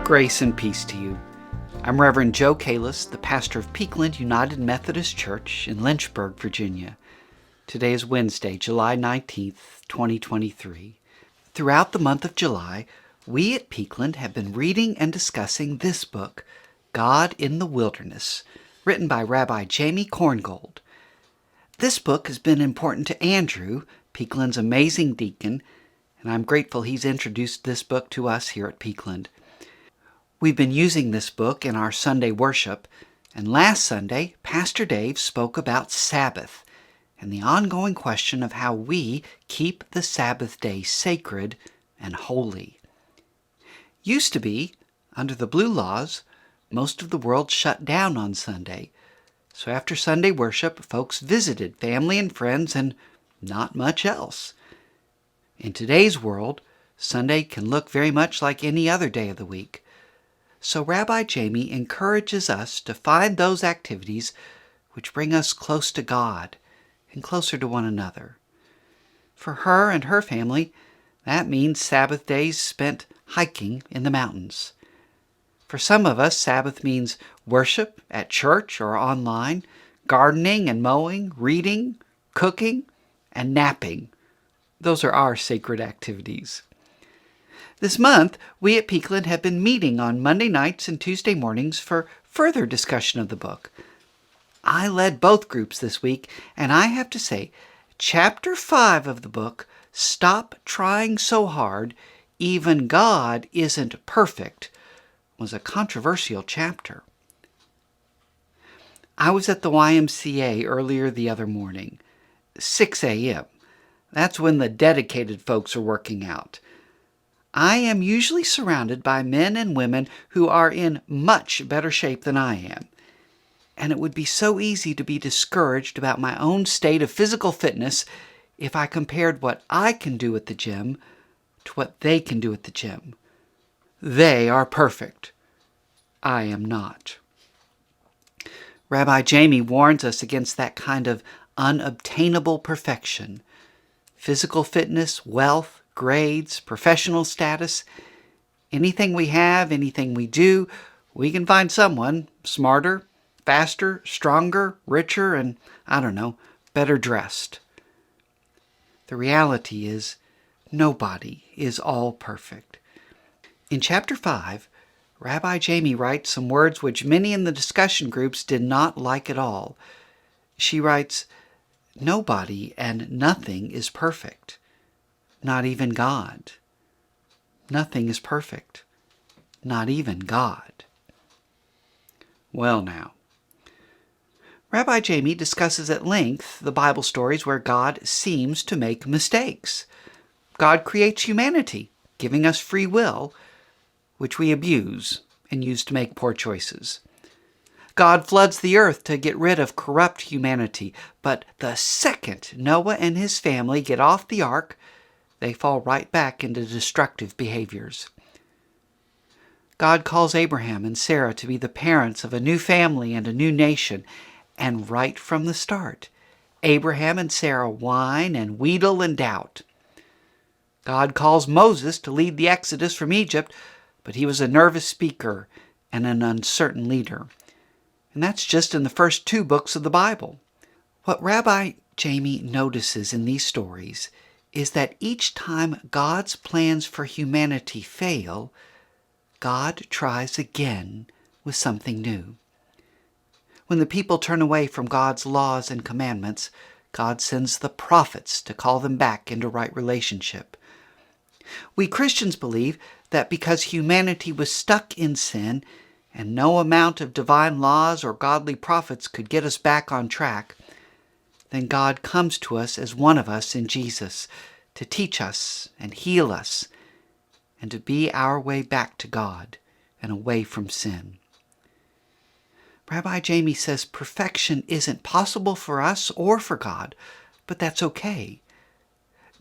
Grace and peace to you. I'm Reverend Joe Cailles, the pastor of Peakland United Methodist Church in Lynchburg, Virginia. Today is Wednesday, July 19th, 2023. Throughout the month of July, we at Peakland have been reading and discussing this book, God in the Wilderness, written by Rabbi Jamie Korngold. This book has been important to Andrew, Peakland's amazing deacon, and I'm grateful he's introduced this book to us here at Peakland. We've been using this book in our Sunday worship, and last Sunday, Pastor Dave spoke about Sabbath and the ongoing question of how we keep the Sabbath day sacred and holy. Used to be, under the blue laws, most of the world shut down on Sunday, so after Sunday worship, folks visited family and friends and not much else. In today's world, Sunday can look very much like any other day of the week. So Rabbi Jamie encourages us to find those activities which bring us close to God and closer to one another. For her and her family, that means Sabbath days spent hiking in the mountains. For some of us, Sabbath means worship at church or online, gardening and mowing, reading, cooking, and napping. Those are our sacred activities. This month, we at Peakland have been meeting on Monday nights and Tuesday mornings for further discussion of the book. I led both groups this week, and I have to say, Chapter 5 of the book, Stop Trying So Hard, Even God Isn't Perfect, was a controversial chapter. I was at the YMCA earlier the other morning, 6 a.m. That's when the dedicated folks are working out. I am usually surrounded by men and women who are in much better shape than I am. And it would be so easy to be discouraged about my own state of physical fitness if I compared what I can do at the gym to what they can do at the gym. They are perfect. I am not. Rabbi Jamie warns us against that kind of unobtainable perfection. Physical fitness, wealth, grades, professional status, anything we have, anything we do, we can find someone smarter, faster, stronger, richer, and, better dressed. The reality is, nobody is all perfect. In Chapter 5, Rabbi Jamie writes some words which many in the discussion groups did not like at all. She writes, "Nobody and nothing is perfect. Not even God. Nothing is perfect. Not even God." Well now, Rabbi Jamie discusses at length the Bible stories where God seems to make mistakes. God creates humanity, giving us free will, which we abuse and use to make poor choices. God floods the earth to get rid of corrupt humanity, but the second Noah and his family get off the ark, they fall right back into destructive behaviors. God calls Abraham and Sarah to be the parents of a new family and a new nation, and right from the start, Abraham and Sarah whine and wheedle and doubt. God calls Moses to lead the Exodus from Egypt, but he was a nervous speaker and an uncertain leader. And that's just in the first 2 books of the Bible. What Rabbi Jamie notices in these stories is that each time God's plans for humanity fail, God tries again with something new. When the people turn away from God's laws and commandments, God sends the prophets to call them back into right relationship. We Christians believe that because humanity was stuck in sin and no amount of divine laws or godly prophets could get us back on track, then God comes to us as one of us in Jesus to teach us and heal us and to be our way back to God and away from sin. Rabbi Jamie says perfection isn't possible for us or for God, but that's okay.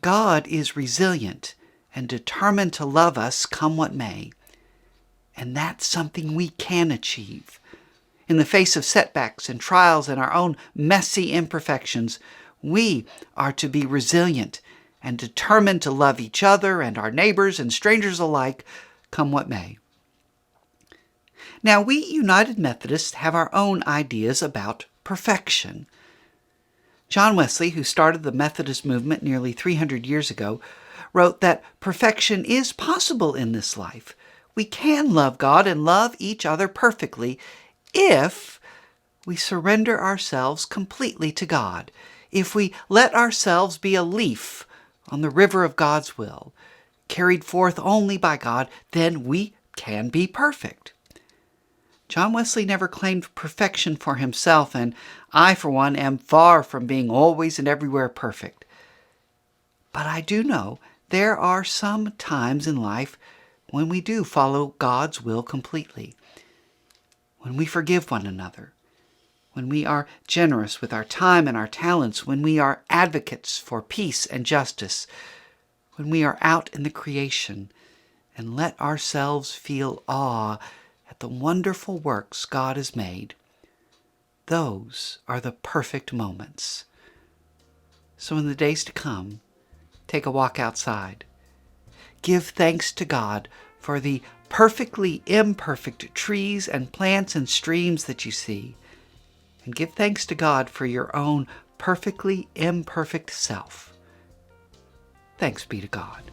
God is resilient and determined to love us come what may, and that's something we can achieve. In the face of setbacks and trials and our own messy imperfections, we are to be resilient and determined to love each other and our neighbors and strangers alike, come what may. Now, we United Methodists have our own ideas about perfection. John Wesley, who started the Methodist movement nearly 300 years ago, wrote that perfection is possible in this life. We can love God and love each other perfectly if we surrender ourselves completely to God, if we let ourselves be a leaf on the river of God's will, carried forth only by God, then we can be perfect. John Wesley never claimed perfection for himself, and I, for one, am far from being always and everywhere perfect. But I do know there are some times in life when we do follow God's will completely, when we forgive one another, when we are generous with our time and our talents, when we are advocates for peace and justice, when we are out in the creation and let ourselves feel awe at the wonderful works God has made. Those are the perfect moments. So in the days to come, take a walk outside. Give thanks to God for the perfectly imperfect trees and plants and streams that you see. And give thanks to God for your own perfectly imperfect self. Thanks be to God.